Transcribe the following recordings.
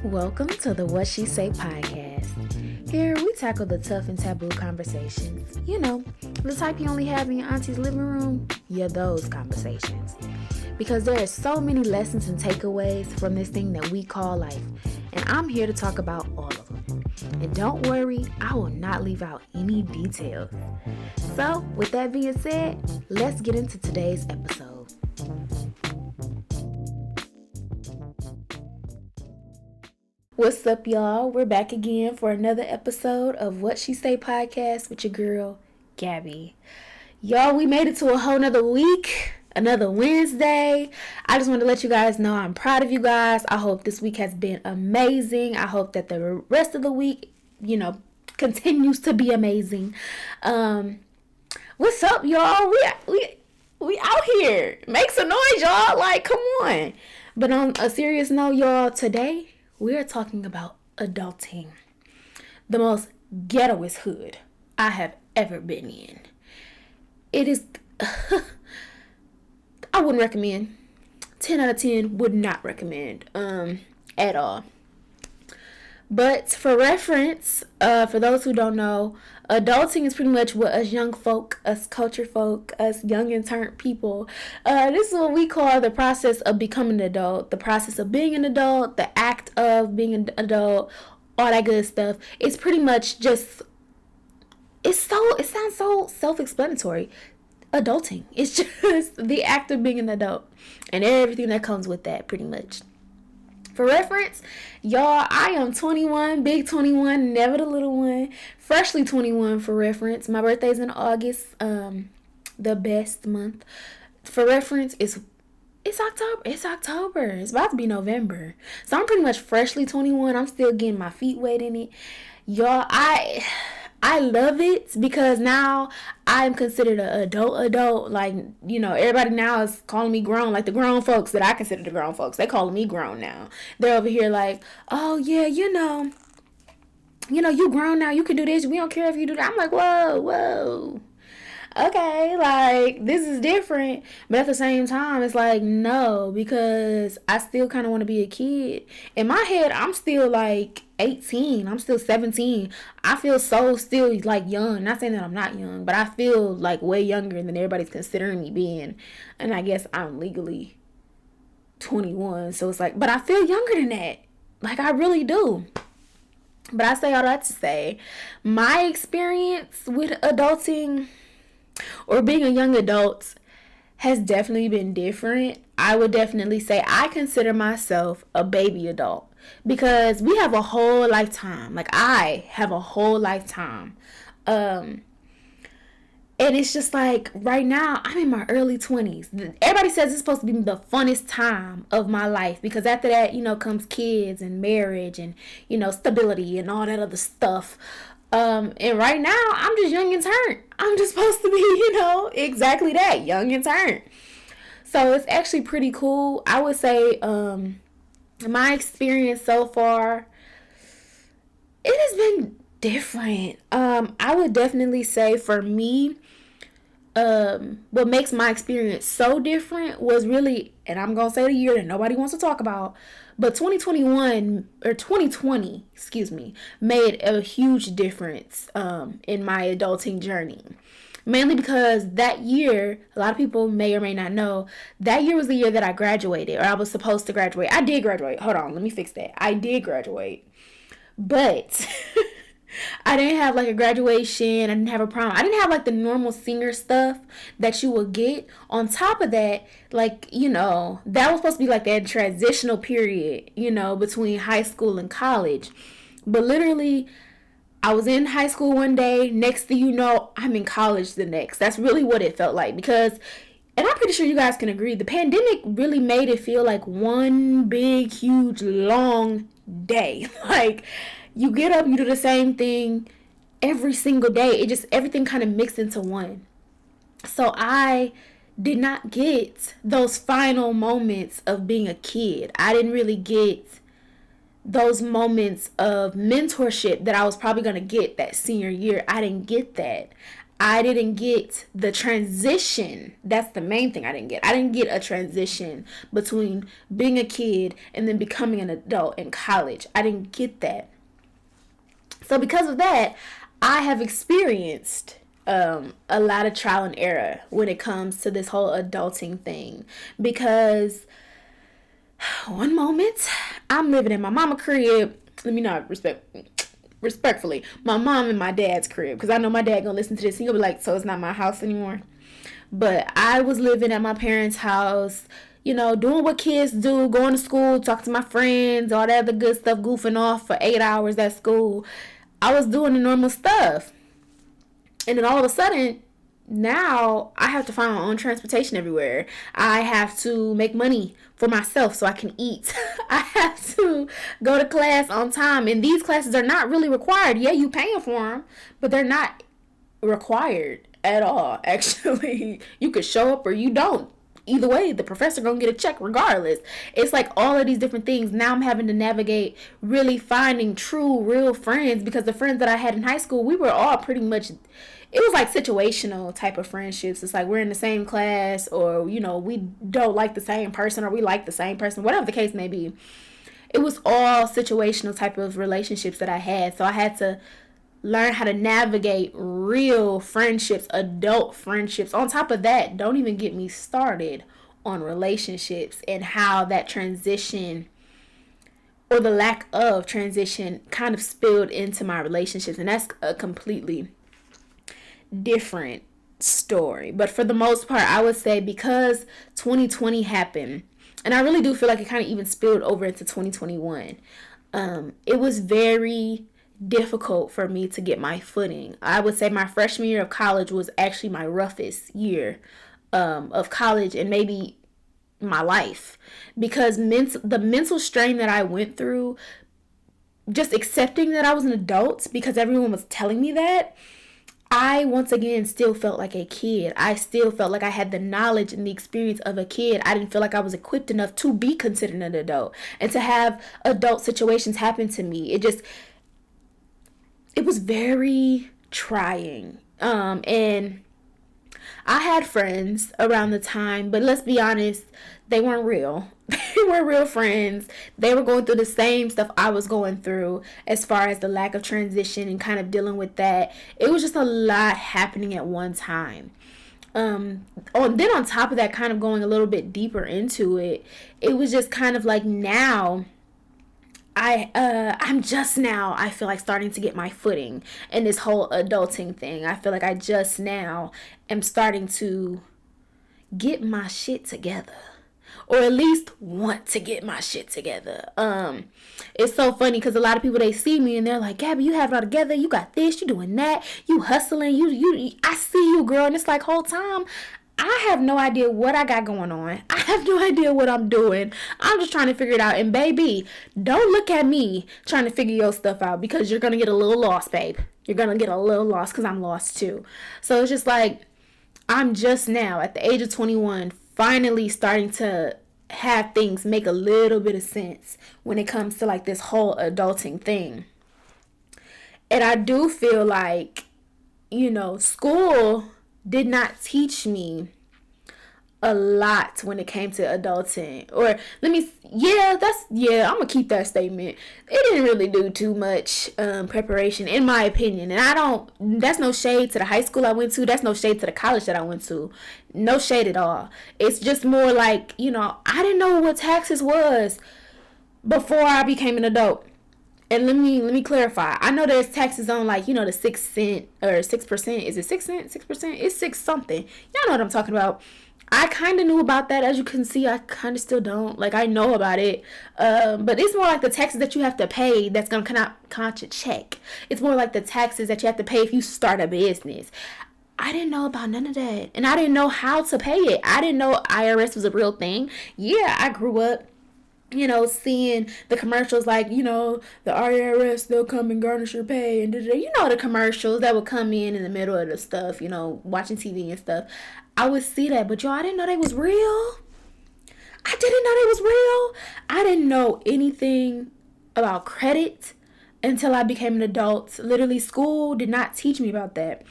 Welcome to the What She Say podcast. Here we tackle the tough and taboo conversations. You know, the type you only have in your auntie's living room. Yeah, those conversations. Because there are so many lessons and takeaways from this thing that we call life. And I'm here to talk about all of them. And don't worry, I will not leave out any details. So, with that being said, let's get into today's episode. What's up, y'all? We're back again for another episode of What She Say podcast with your girl, Gabby. Y'all, we made it to a whole nother week, another Wednesday. I just want to let you guys know I'm proud of you guys. I hope this week has been amazing. I hope that the rest of the week, continues to be amazing. What's up, y'all? We out here. Make some noise, y'all. Like, come on. But on a serious note, y'all, today we are talking about adulting. The most ghettoest hood I have ever been in. It is, I wouldn't recommend. 10 out of 10 would not recommend at all. But for reference, for those who don't know, adulting is pretty much what us young folk, us culture folk, us young and turned people, this is what we call the process of becoming an adult, the process of being an adult, the act of being an adult, all that good stuff. It's pretty much just, it sounds so self-explanatory. Adulting. It's just the act of being an adult and everything that comes with that, pretty much. For reference, y'all, I am 21, big 21, never the little one, freshly 21 for reference. My birthday's in August, the best month. For reference, it's October. It's about to be November. So I'm pretty much freshly 21. I'm still getting my feet wet in it. Y'all, I love it because now I'm considered an adult. Like, everybody now is calling me grown. Like the grown folks that I consider the grown folks, they calling me grown now. They're over here like, oh yeah, you grown now. You can do this. We don't care if you do that. I'm like, whoa. Okay, like, this is different. But at the same time, it's like, no, because I still kind of want to be a kid. In my head, I'm still like 18. I'm still 17. I feel so still like young. Not saying that I'm not young, but I feel like way younger than everybody's considering me being. And I guess I'm legally 21. So it's like, but I feel younger than that. Like, I really do. But I say all that to say, my experience with adulting or being a young adult has definitely been different. I would definitely say I consider myself a baby adult because we have a whole lifetime. Like, I have a whole lifetime. And it's just like right now I'm in my early 20s. Everybody says it's supposed to be the funnest time of my life because after that, comes kids and marriage and, stability and all that other stuff. And right now, I'm just young and turned. I'm just supposed to be, exactly that, young and turned. So it's actually pretty cool. I would say, my experience so far, it has been different. I would definitely say for me, what makes my experience so different was really, and I'm going to say the year that nobody wants to talk about, but 2020, made a huge difference in my adulting journey. Mainly because that year, a lot of people may or may not know, that year was the year that I graduated, or I was supposed to graduate. I did graduate. Hold on, let me fix that. I did graduate. But I didn't have like a graduation. I didn't have a prom. I didn't have like the normal singer stuff that you would get. On top of that, like, that was supposed to be like that transitional period, between high school and college. But literally, I was in high school one day. Next thing you know, I'm in college the next. That's really what it felt like because, and I'm pretty sure you guys can agree, the pandemic really made it feel like one big, huge, long day. Like, you get up, you do the same thing every single day. Everything kind of mixed into one. So I did not get those final moments of being a kid. I didn't really get those moments of mentorship that I was probably going to get that senior year. I didn't get that. I didn't get the transition. That's the main thing I didn't get. I didn't get a transition between being a kid and then becoming an adult in college. I didn't get that. So because of that, I have experienced a lot of trial and error when it comes to this whole adulting thing. Because one moment I'm living in my mama crib. Let me not respectfully, my mom and my dad's crib, because I know my dad gonna listen to this and he'll be like, so it's not my house anymore. But I was living at my parents' house, you know, doing what kids do, going to school, talking to my friends, all that other good stuff, goofing off for 8 hours at school. I was doing the normal stuff. And then all of a sudden, now I have to find my own transportation everywhere. I have to make money for myself so I can eat. I have to go to class on time. And these classes are not really required. Yeah, you paying for them, but they're not required at all. Actually, you could show up or you don't. Either way, the professor gonna get a check regardless. It's like all of these different things. Now I'm having to navigate really finding true, real friends, because the friends that I had in high school, we were all pretty much, it was like situational type of friendships. It's like we're in the same class, or, you know, we don't like the same person, or we like the same person, whatever the case may be. It was all situational type of relationships that I had. So I had to learn how to navigate real friendships, adult friendships. On top of that, don't even get me started on relationships and how that transition, or the lack of transition, kind of spilled into my relationships. And that's a completely different story. But for the most part, I would say because 2020 happened, and I really do feel like it kind of even spilled over into 2021, it was very difficult for me to get my footing. I would say my freshman year of college was actually my roughest year of college, and maybe my life, because the mental strain that I went through, just accepting that I was an adult because everyone was telling me that, I once again still felt like a kid. I still felt like I had the knowledge and the experience of a kid. I didn't feel like I was equipped enough to be considered an adult and to have adult situations happen to me. It was very trying. And I had friends around the time, but let's be honest, they weren't real. They weren't real friends. They were going through the same stuff I was going through as far as the lack of transition and kind of dealing with that. It was just a lot happening at one time. Then on top of that, kind of going a little bit deeper into it, it was just kind of like now, I'm just now, I feel like, starting to get my footing in this whole adulting thing. I feel like I just now am starting to get my shit together, or at least want to get my shit together. It's so funny because a lot of people, they see me and they're like, Gabby, you have it all together. You got this, you doing that, you hustling, you I see you, girl. And it's like, whole time, I have no idea what I got going on. I have no idea what I'm doing. I'm just trying to figure it out. And baby, don't look at me trying to figure your stuff out, because you're going to get a little lost, babe. You're going to get a little lost, because I'm lost too. So it's just like, I'm just now at the age of 21 finally starting to have things make a little bit of sense when it comes to like this whole adulting thing. And I do feel like, you know, school did not teach me a lot when it came to adulting. Or I'm gonna keep that statement. It didn't really do too much preparation, in my opinion. And that's no shade to the high school I went to, that's no shade to the college that I went to, no shade at all. It's just more like, you know, I didn't know what taxes was before I became an adult. And let me clarify. I know there's taxes on, like, you know, the 6 cent or 6%. Is it 6 cents? 6%? It's 6 something. Y'all know what I'm talking about. I kind of knew about that. As you can see, I kind of still don't. Like, I know about it. But it's more like the taxes that you have to pay that's going to come out your check. It's more like the taxes that you have to pay if you start a business. I didn't know about none of that. And I didn't know how to pay it. I didn't know IRS was a real thing. Yeah, I grew up, you know, seeing the commercials like, you know, the IRS, they'll come and garnish your pay. And you know, the commercials that would come in the middle of the stuff, you know, watching TV and stuff. I would see that. But y'all, I didn't know they was real. I didn't know they was real. I didn't know anything about credit until I became an adult. Literally, school did not teach me about that.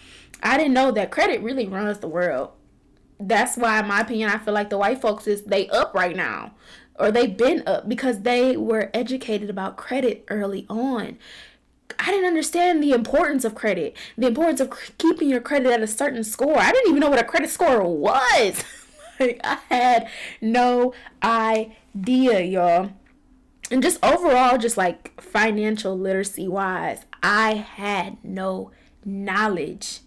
I didn't know that credit really runs the world. That's why, in my opinion, I feel like the white folks they up right now, or they've been up because they were educated about credit early on. I didn't understand the importance of credit, the importance of keeping your credit at a certain score. I didn't even know what a credit score was. Like, I had no idea, y'all. And just overall, just like financial literacy wise, I had no knowledge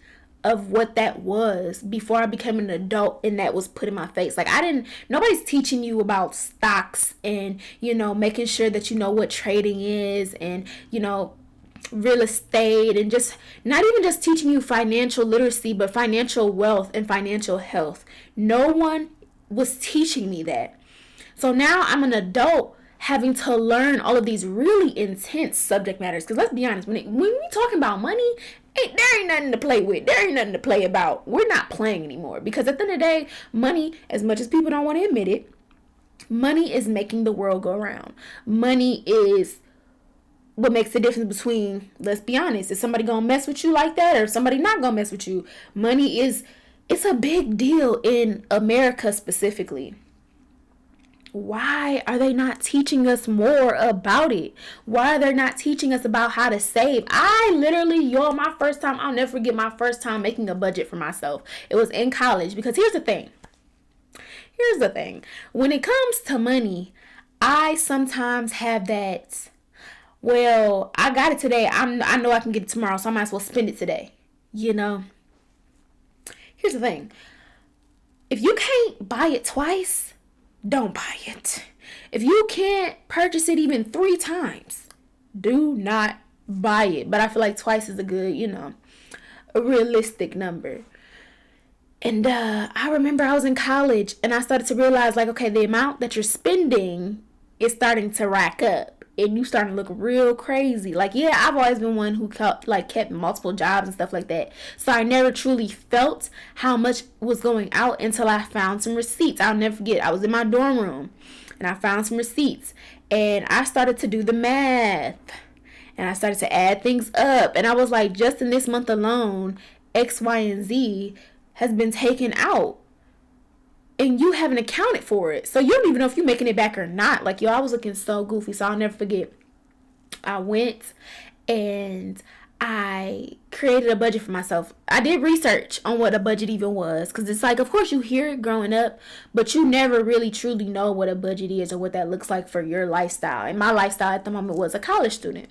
of what that was before I became an adult, and that was put in my face. Like, nobody's teaching you about stocks and, making sure that you know what trading is and, real estate, and just not even just teaching you financial literacy, but financial wealth and financial health. No one was teaching me that. So now I'm an adult having to learn all of these really intense subject matters. Because let's be honest, when we talking about money, there ain't nothing to play with. There ain't nothing to play about. We're not playing anymore. Because at the end of the day, money, as much as people don't want to admit it, money is making the world go around. Money is what makes the difference between, let's be honest, is somebody gonna mess with you like that or somebody not gonna mess with you? Money it's a big deal in America specifically. Why are they not teaching us more about it? Why are they not teaching us about how to save? I'll never forget my first time making a budget for myself. It was in college, because here's the thing. When it comes to money, I sometimes have that, well, I got it today. I know I can get it tomorrow, so I might as well spend it today. Here's the thing. If you can't buy it twice, don't buy it. If you can't purchase it even 3 times, do not buy it. But I feel like twice is a good, a realistic number. And I remember I was in college and I started to realize, like, okay, the amount that you're spending is starting to rack up. And you starting to look real crazy. Like, yeah, I've always been one who kept multiple jobs and stuff like that. So I never truly felt how much was going out until I found some receipts. I'll never forget. I was in my dorm room and I found some receipts. And I started to do the math. And I started to add things up. And I was like, just in this month alone, X, Y, and Z has been taken out. And you haven't accounted for it. So you don't even know if you're making it back or not. Like, I was looking so goofy. So I'll never forget. I went and I created a budget for myself. I did research on what a budget even was. Because it's like, of course, you hear it growing up. But you never really truly know what a budget is or what that looks like for your lifestyle. And my lifestyle at the moment was a college student.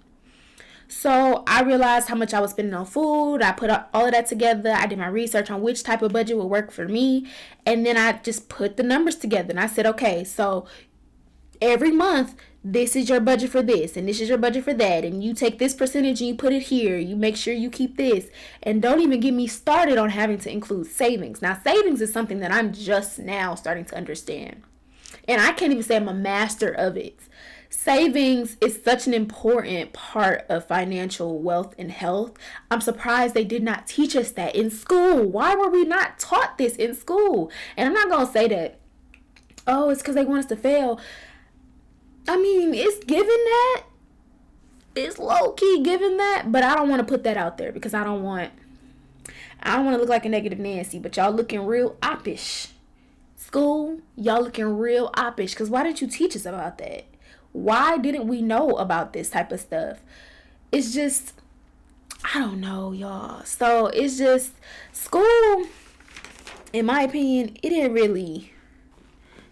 So I realized how much I was spending on food. I put all of that together. I did my research on which type of budget would work for me. And then I just put the numbers together. And I said, okay, so every month, this is your budget for this. And this is your budget for that. And you take this percentage and you put it here. You make sure you keep this. And don't even get me started on having to include savings. Now, savings is something that I'm just now starting to understand. And I can't even say I'm a master of it. Savings is such an important part of financial wealth and health. I'm surprised they did not teach us that in school. Why were we not taught this in school? And I'm not going to say that, oh, it's because they want us to fail. I mean, it's given that. It's low-key given that. But I don't want to put that out there because I don't want to look like a negative Nancy. But y'all looking real oppish. School, y'all looking real oppish. Because why didn't you teach us about that? Why didn't we know about this type of stuff? It's just, I don't know, y'all. So it's just, school, in my opinion, it didn't really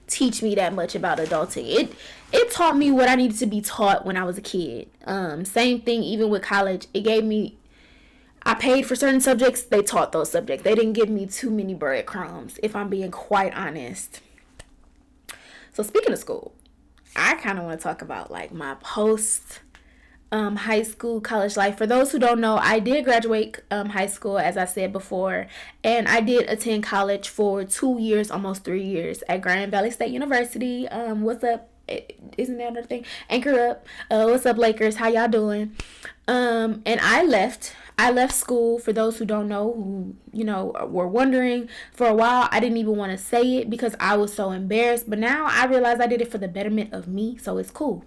teach me that much about adulting. It taught me what I needed to be taught when I was a kid. Same thing even with college. I paid for certain subjects. They taught those subjects. They didn't give me too many breadcrumbs, if I'm being quite honest. So speaking of school, I kind of want to talk about like my post high school college life. For those who don't know, I did graduate high school, as I said before, and I did attend college for 2 years, almost 3 years at Grand Valley State University. What's up? Isn't that another thing? Anchor up. What's up, Lakers? How y'all doing? And I left school. For those who don't know, who were wondering, for a while I didn't even want to say it because I was so embarrassed, but now I realize I did it for the betterment of me, so it's cool.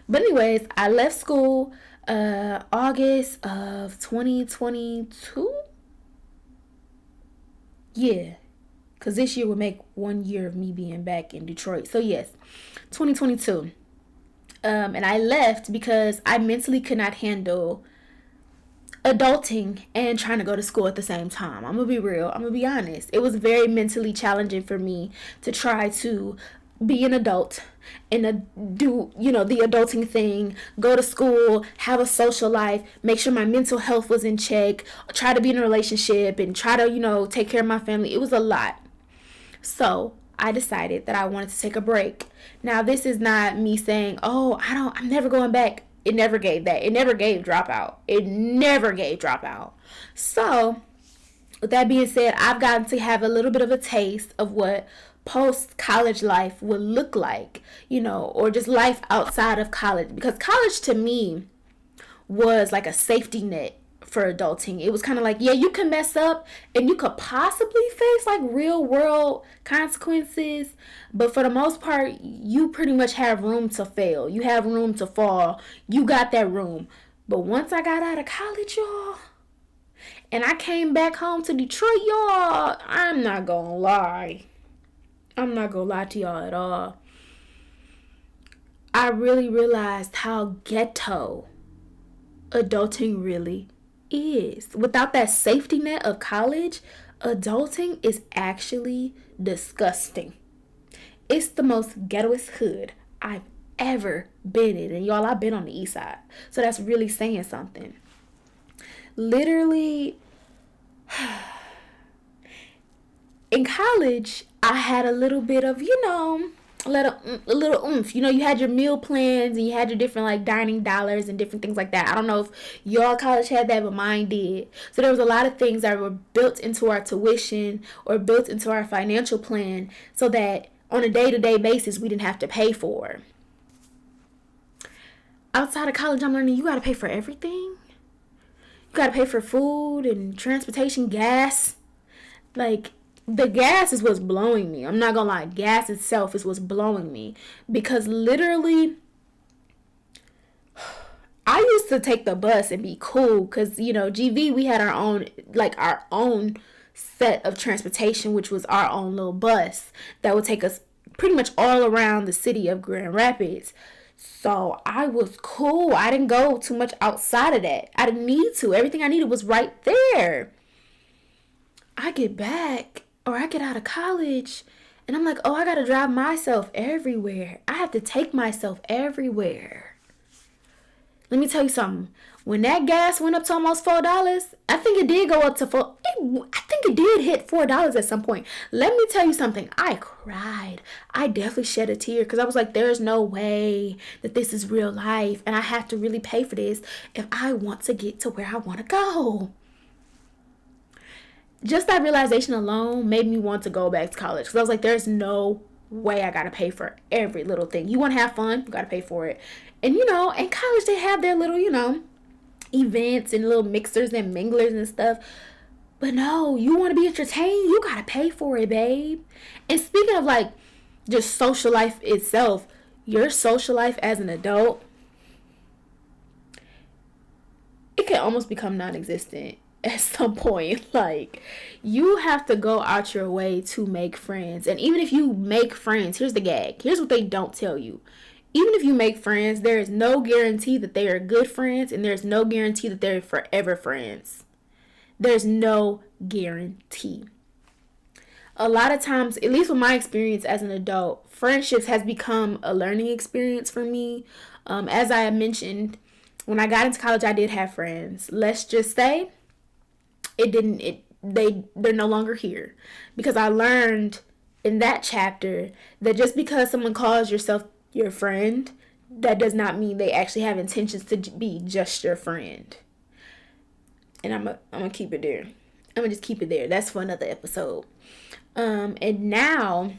But anyways, I left school August of 2022. Yeah, because this year would make 1 year of me being back in Detroit. So yes, 2022. And I left because I mentally could not handle adulting and trying to go to school at the same time. I'm gonna be real. I'm gonna be honest. It was very mentally challenging for me to try to be an adult and do, the adulting thing, go to school, have a social life, make sure my mental health was in check, try to be in a relationship and try to, take care of my family. It was a lot. So I decided that I wanted to take a break. Now, this is not me saying, I'm never going back. It never gave that. It never gave dropout. It never gave dropout. So, with that being said, I've gotten to have a little bit of a taste of what post-college life would look like, or just life outside of college. Because college to me was like a safety net for adulting. It was kind of like, yeah, you can mess up and you could possibly face like real world consequences, but for the most part, you pretty much have room to fail. You have room to fall. You got that room. But once I got out of college, y'all, and I came back home to Detroit, y'all, I'm not gonna lie. I'm not gonna lie to y'all at all. I really realized how ghetto adulting really is. Without that safety net of college, adulting is actually disgusting. It's the most ghettoest hood I've ever been in. And y'all, I've been on the east side. So that's really saying something. Literally, in college, I had a little bit of, a little oomph. You had your meal plans and you had your different like dining dollars and different things like that. I don't know if your college had that, but mine did. So there was a lot of things that were built into our tuition or built into our financial plan so that on a day-to-day basis we didn't have to pay for. Outside of college, I'm learning you got to pay for everything. You got to pay for food and transportation, gas. Like, the gas is what's blowing me. I'm not gonna lie. Gas itself is what's blowing me. Because literally, I used to take the bus and be cool. Because, GV, we had our own set of transportation, which was our own little bus that would take us pretty much all around the city of Grand Rapids. So I was cool. I didn't go too much outside of that. I didn't need to. Everything I needed was right there. I get back. Or I get out of college and I'm like, I got to drive myself everywhere. I have to take myself everywhere. Let me tell you something. When that gas went up to almost $4, I think it did go up to I think it did hit $4 at some point. Let me tell you something. I cried. I definitely shed a tear because I was like, there's no way that this is real life. And I have to really pay for this if I want to get to where I want to go. Just that realization alone made me want to go back to college. Because I was like, there's no way I got to pay for every little thing. You want to have fun? You got to pay for it. And, in college, they have their little, events and little mixers and minglers and stuff. But no, you want to be entertained? You got to pay for it, babe. And speaking of, like, just social life itself, your social life as an adult, it can almost become non-existent. At some point, like, you have to go out your way to make friends. And even if you make friends, here's the gag. Here's what they don't tell you. Even if you make friends, there is no guarantee that they are good friends, and there's no guarantee that they're forever friends. There's no guarantee. A lot of times, at least with my experience as an adult, friendships has become a learning experience for me. As I mentioned, when I got into college, I did have friends. Let's just say they're no longer here, because I learned in that chapter that just because someone calls yourself your friend, that does not mean they actually have intentions to be just your friend. And I'm gonna keep it there. I'm gonna just keep it there. That's for another episode. And now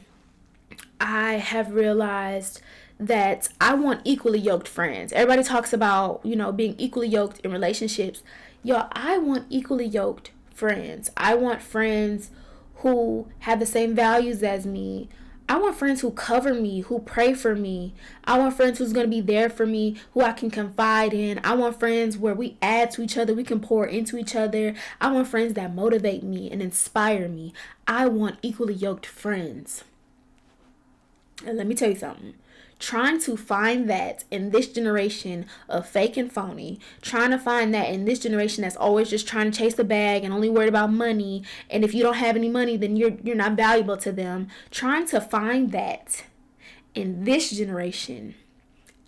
I have realized that I want equally yoked friends. Everybody talks about, being equally yoked in relationships. Y'all, I want equally yoked friends. I want friends who have the same values as me. I want friends who cover me, who pray for me. I want friends who's going to be there for me, who I can confide in. I want friends where we add to each other, we can pour into each other. I want friends that motivate me and inspire me. I want equally yoked friends. And let me tell you something. Trying to find that in this generation of fake and phony, trying to find that in this generation that's always just trying to chase the bag and only worried about money, and if you don't have any money, then you're not valuable to them. Trying to find that in this generation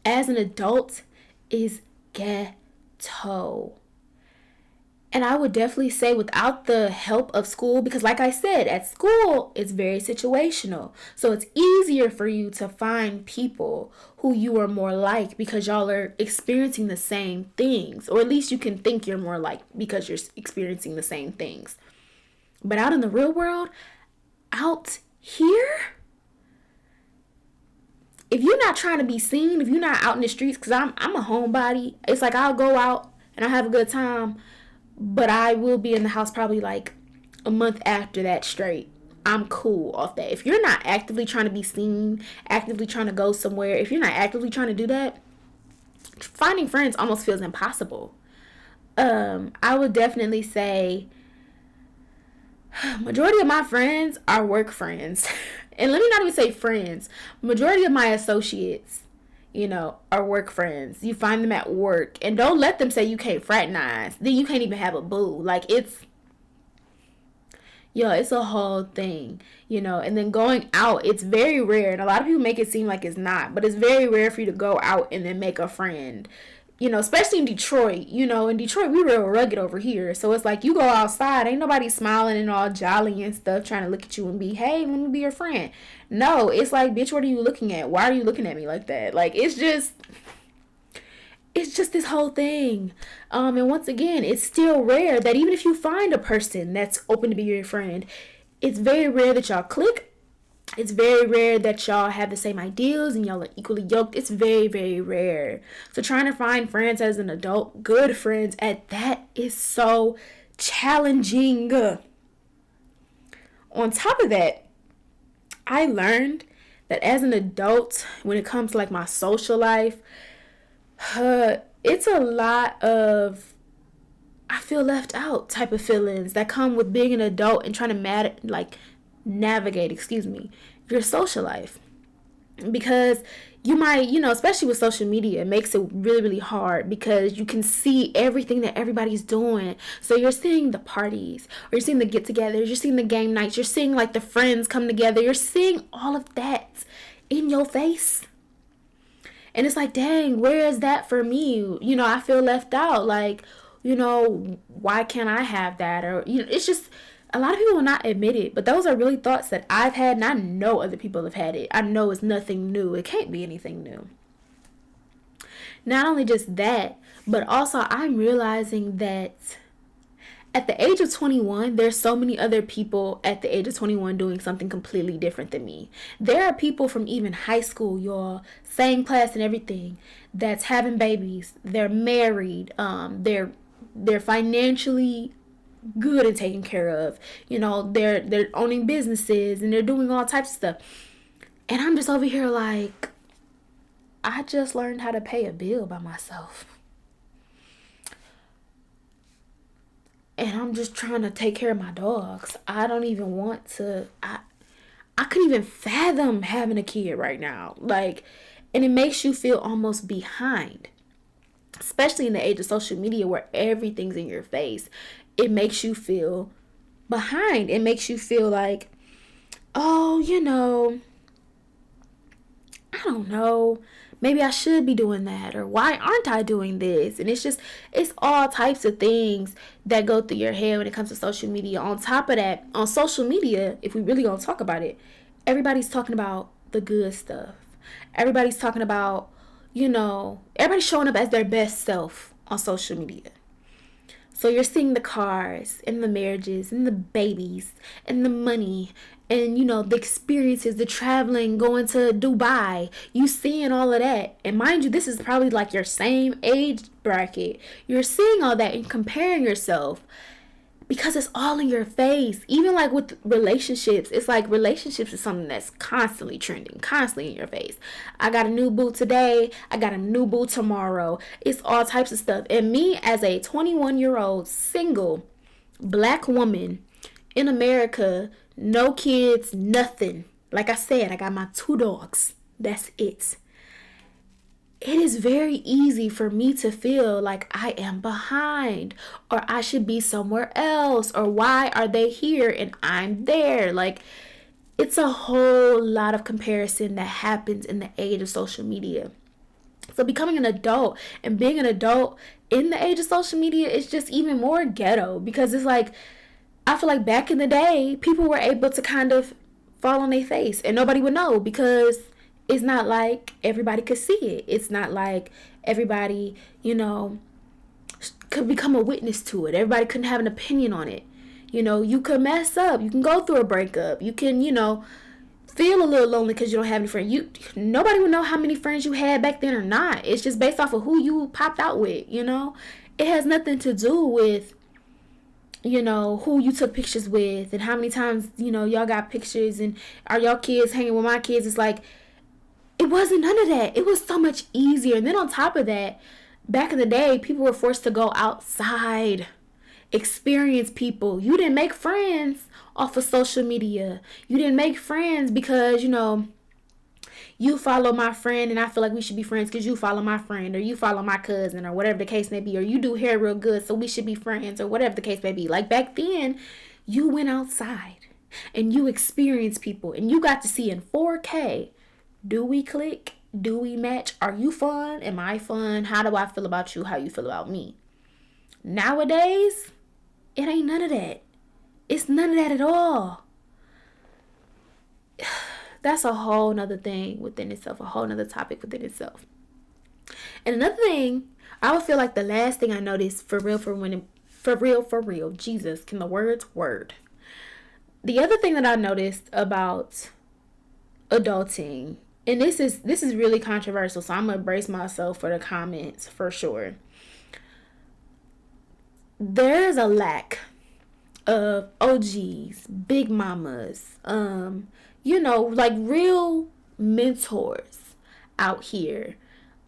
as an adult is ghetto. And I would definitely say without the help of school, because like I said, at school, it's very situational. So it's easier for you to find people who you are more like because y'all are experiencing the same things. Or at least you can think you're more like because you're experiencing the same things. But out in the real world, out here, if you're not trying to be seen, if you're not out in the streets, because I'm a homebody, it's like I'll go out and I have a good time, but I will be in the house probably like a month after that straight. I'm cool off that. If you're not actively trying to be seen, actively trying to go somewhere, if you're not actively trying to do that, finding friends almost feels impossible. I would definitely say majority of my friends are work friends. And let me not even say friends. Majority of my associates, are work friends. You find them at work. And don't let them say you can't fraternize. Then you can't even have a boo. Like, it's a whole thing, And then going out, it's very rare. And a lot of people make it seem like it's not. But it's very rare for you to go out and then make a friend. Especially in Detroit. In Detroit, we real rugged over here. So it's like you go outside, ain't nobody smiling and all jolly and stuff, trying to look at you and be, hey, let me be your friend. No, it's like, bitch, what are you looking at? Why are you looking at me like that? Like, it's just this whole thing. And once again, it's still rare that even if you find a person that's open to be your friend, it's very rare that y'all click. It's very rare that y'all have the same ideals and y'all are equally yoked. It's very, very rare. So trying to find friends as an adult, good friends at that, is so challenging. On top of that, I learned that as an adult, when it comes to like my social life, it's a lot of I feel left out type of feelings that come with being an adult and trying to navigate, your social life. Because you might, especially with social media, it makes it really, really hard because you can see everything that everybody's doing. So you're seeing the parties, or you're seeing the get-togethers, you're seeing the game nights, you're seeing like the friends come together, you're seeing all of that in your face. And it's like, dang, where is that for me? I feel left out. Like, why can't I have that? Or, it's just, a lot of people will not admit it, but those are really thoughts that I've had, and I know other people have had it. I know it's nothing new. It can't be anything new. Not only just that, but also I'm realizing that at the age of 21, there's so many other people at the age of 21 doing something completely different than me. There are people from even high school, y'all, same class and everything, that's having babies. They're married. They're financially good and taken care of. They're owning businesses and they're doing all types of stuff. And I'm just over here like, I just learned how to pay a bill by myself. And I'm just trying to take care of my dogs. I don't even want to. I couldn't even fathom having a kid right now. Like, and it makes you feel almost behind. Especially in the age of social media where everything's in your face. It makes you feel behind. It makes you feel like, oh, I don't know. Maybe I should be doing that, or why aren't I doing this? And it's all types of things that go through your head when it comes to social media. On top of that, on social media, if we really gonna talk about it, everybody's talking about the good stuff. Everybody's talking about, everybody's showing up as their best self on social media. So you're seeing the cars and the marriages and the babies and the money and, the experiences, the traveling, going to Dubai. You seeing all of that. And mind you, this is probably like your same age bracket. You're seeing all that and comparing yourself. because it's all in your face. Even like with relationships, it's like relationships is something that's constantly trending, constantly in your face. I got a new boo today, I got a new boo tomorrow. It's all types of stuff. And me as a 21-year-old single black woman in America, no kids, nothing. Like I said, I got my 2 dogs. That's it. It is very easy for me to feel like I am behind, or I should be somewhere else, or why are they here and I'm there? Like, it's a whole lot of comparison that happens in the age of social media. So becoming an adult and being an adult in the age of social media is just even more ghetto, because it's like, I feel like back in the day, people were able to kind of fall on their face and nobody would know, because it's not like everybody could see it. It's not like everybody, could become a witness to it. Everybody couldn't have an opinion on it. You could mess up. You can go through a breakup. You can, feel a little lonely because you don't have any friends. Nobody would know how many friends you had back then or not. It's just based off of who you popped out with, It has nothing to do with, who you took pictures with and how many times, y'all got pictures and are y'all kids hanging with my kids. It's like, it wasn't none of that. It was so much easier. And then on top of that, back in the day, people were forced to go outside, experience people. You didn't make friends off of social media. You didn't make friends because, you follow my friend and I feel like we should be friends because you follow my friend, or you follow my cousin, or whatever the case may be, or you do hair real good so we should be friends, or whatever the case may be. Like back then, you went outside and you experienced people and you got to see in 4K. Do we click? Do we match? Are you fun? Am I fun? How do I feel about you? How you feel about me? Nowadays, it ain't none of that. It's none of that at all. That's a whole nother thing within itself, a whole nother topic within itself. And another thing, I would feel like the last thing I noticed for real, Jesus, can the words word. The other thing that I noticed about adulting, and this is really controversial, so I'm gonna brace myself for the comments for sure. There's a lack of OGs, big mamas, like real mentors out here.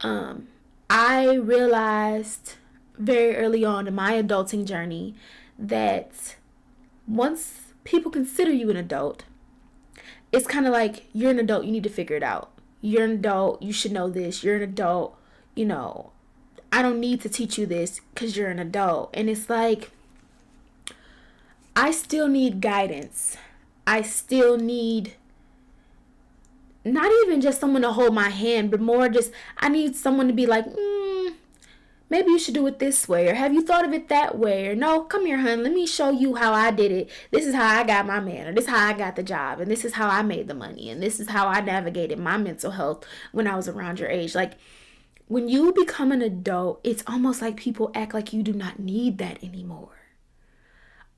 I realized very early on in my adulting journey that once people consider you an adult, it's kind of like, you're an adult, you need to figure it out. You're an adult, you should know this. You're an adult, I don't need to teach you this because you're an adult. And it's like, I still need guidance. I still need not even just someone to hold my hand, but more just, I need someone to be like, maybe you should do it this way, or have you thought of it that way, or no, come here, hun, let me show you how I did it. This is how I got my man, or this is how I got the job, and this is how I made the money, and this is how I navigated my mental health when I was around your age. Like, when you become an adult, it's almost like people act like you do not need that anymore.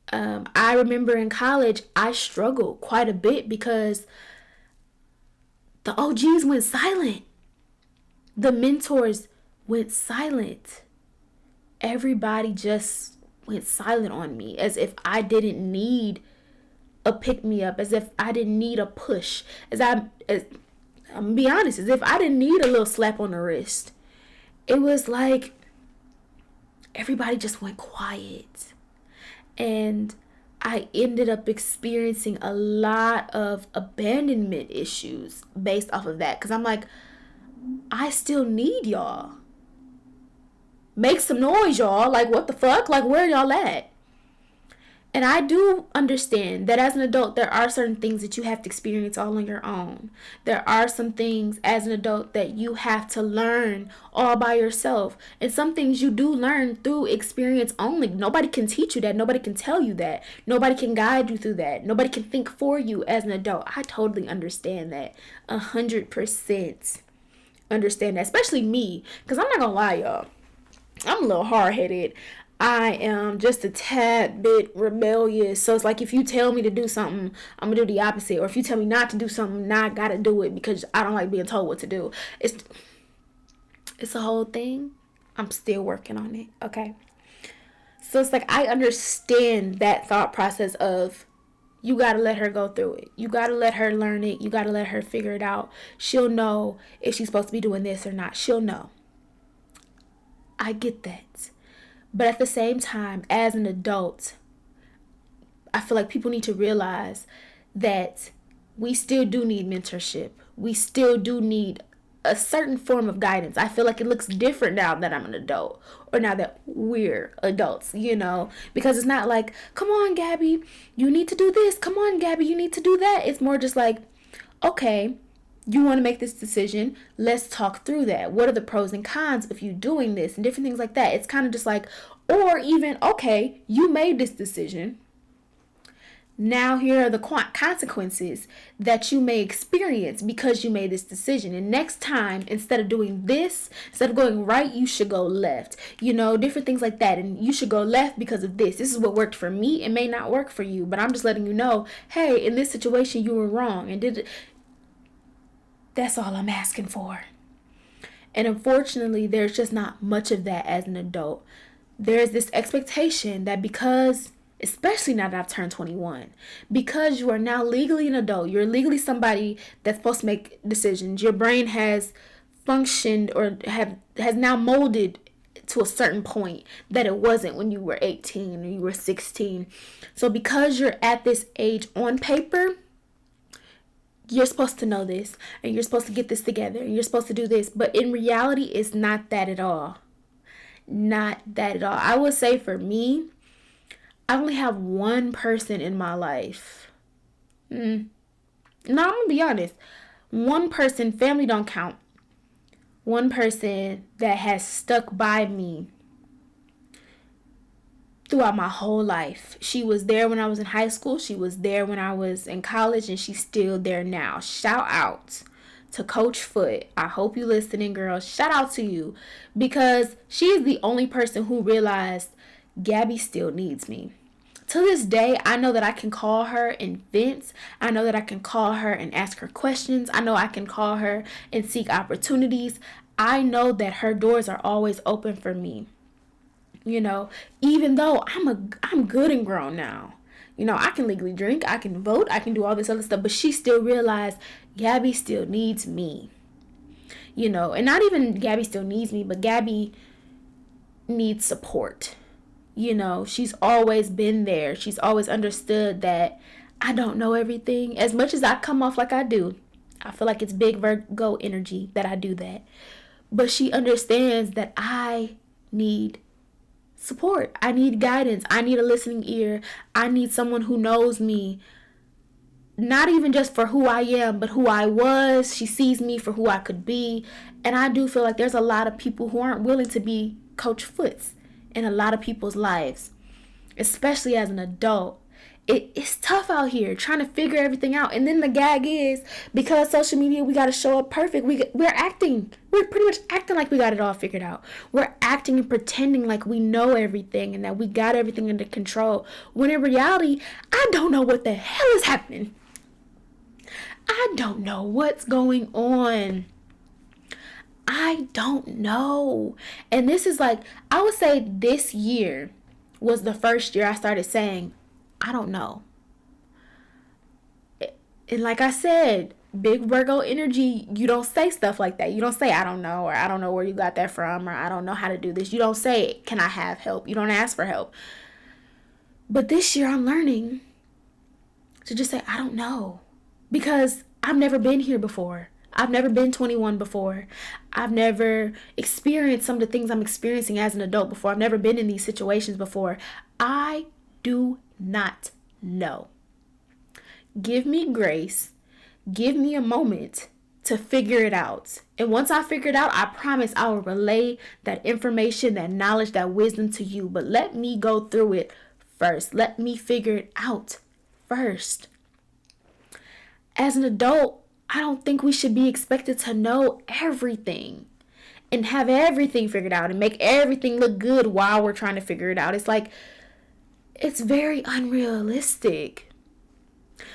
I remember in college, I struggled quite a bit because the OGs went silent. The mentors went silent. Everybody just went silent on me, as if I didn't need a pick-me-up, as if I didn't need a push, I'm gonna be honest, as if I didn't need a little slap on the wrist. It was like everybody just went quiet. And I ended up experiencing a lot of abandonment issues based off of that. Because I'm like, I still need y'all. Make some noise, y'all. Like, what the fuck? Like, where y'all at? And I do understand that as an adult, there are certain things that you have to experience all on your own. There are some things as an adult that you have to learn all by yourself. And some things you do learn through experience only. Nobody can teach you that. Nobody can tell you that. Nobody can guide you through that. Nobody can think for you as an adult. I totally understand that. 100% understand that. Especially me. Because I'm not going to lie, y'all. I'm a little hard-headed. I am just a tad bit rebellious. So it's like, if you tell me to do something, I'm gonna do the opposite. Or if you tell me not to do something, now I gotta do it because I don't like being told what to do. It's a whole thing. I'm still working on it. Okay. So it's like, I understand that thought process of, you got to let her go through it. You got to let her learn it. You got to let her figure it out. She'll know if she's supposed to be doing this or not. She'll know. I get that. But at the same time, as an adult, I feel like people need to realize that we still do need mentorship. We still do need a certain form of guidance. I feel like it looks different now that I'm an adult, or now that we're adults, because it's not like, come on, Gabby, you need to do this. Come on, Gabby, you need to do that. It's more just like, okay, you want to make this decision. Let's talk through that. What are the pros and cons of you doing this and different things like that? It's kind of just like, or even, okay, you made this decision. Now here are the consequences that you may experience because you made this decision. And next time, instead of doing this, instead of going right, you should go left. Different things like that. And you should go left because of this. This is what worked for me. It may not work for you, but I'm just letting you know, hey, in this situation, you were wrong. And that's all I'm asking for. And unfortunately, there's just not much of that as an adult. There's this expectation that because, especially now that I've turned 21, because you are now legally an adult, you're legally somebody that's supposed to make decisions. Your brain has functioned or has now molded to a certain point that it wasn't when you were 18 or you were 16. So because you're at this age on paper, you're supposed to know this and you're supposed to get this together and you're supposed to do this. But in reality, it's not that at all. Not that at all. I would say for me, I only have one person in my life. No, I'm going to be honest. One person, family don't count. One person that has stuck by me throughout my whole life. She was there when I was in high school. She was there when I was in college. And she's still there now. Shout out to Coach Foot. I hope you listening, girl. Shout out to you. Because she is the only person who realized Gabby still needs me. To this day, I know that I can call her and vent. I know that I can call her and ask her questions. I know I can call her and seek opportunities. I know that her doors are always open for me. Even though I'm good and grown now. I can legally drink, I can vote, I can do all this other stuff, but she still realized Gabby still needs me. And not even Gabby still needs me, but Gabby needs support. She's always been there. She's always understood that I don't know everything. As much as I come off like I do, I feel like it's big Virgo energy that I do that. But she understands that I need support. I need guidance. I need a listening ear. I need someone who knows me. Not even just for who I am, but who I was. She sees me for who I could be. And I do feel like there's a lot of people who aren't willing to be Coach Foots in a lot of people's lives, especially as an adult. It's tough out here trying to figure everything out. And then the gag is, because social media, we got to show up perfect. We're pretty much acting like we got it all figured out. We're acting and pretending like we know everything and that we got everything under control. When in reality, I don't know what the hell is happening. I don't know what's going on. I don't know. And this is like, I would say this year was the first year I started saying, I don't know. And like I said, big Virgo energy, you don't say stuff like that. You don't say, I don't know, or I don't know where you got that from, or I don't know how to do this. You don't say, can I have help? You don't ask for help. But this year I'm learning to just say, I don't know. Because I've never been here before. I've never been 21 before. I've never experienced some of the things I'm experiencing as an adult before. I've never been in these situations before. I do not know. Give me grace. Give me a moment to figure it out. And once I figure it out, I promise I will relay that information, that knowledge, that wisdom to you. But let me go through it first. Let me figure it out first. As an adult, I don't think we should be expected to know everything and have everything figured out and make everything look good while we're trying to figure it out. It's like, it's very unrealistic.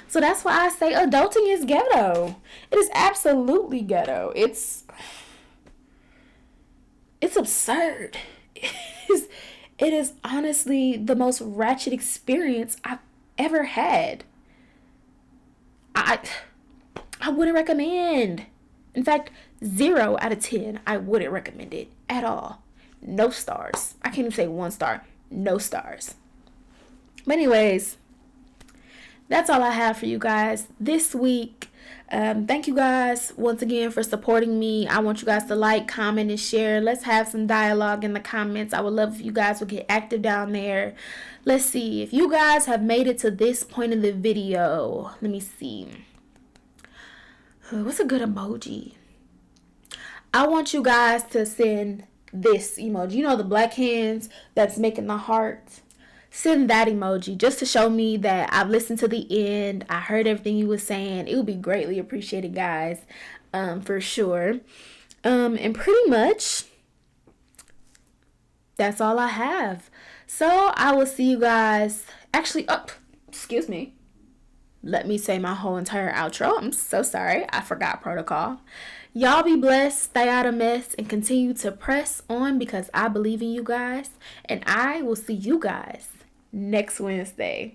So that's why I say adulting is ghetto. It is absolutely ghetto. It's absurd. It is honestly the most ratchet experience I've ever had. I I wouldn't recommend. In fact, 0 out of 10, I wouldn't recommend it at all. No stars. I can't even say 1 star. No stars. But anyways, that's all I have for you guys this week. Thank you guys once again for supporting me. I want you guys to like, comment, and share. Let's have some dialogue in the comments. I would love if you guys would get active down there. Let's see. If you guys have made it to this point in the video, let me see. What's a good emoji? I want you guys to send this emoji. You know, the black hands that's making the heart. Send that emoji just to show me that I've listened to the end. I heard everything you were saying. It would be greatly appreciated, guys, for sure. And pretty much that's all I have. So I will see you guys. Actually, excuse me. Let me say my whole entire outro. I'm so sorry. I forgot protocol. Y'all be blessed, stay out of mess, and continue to press on because I believe in you guys. And I will see you guys next Wednesday.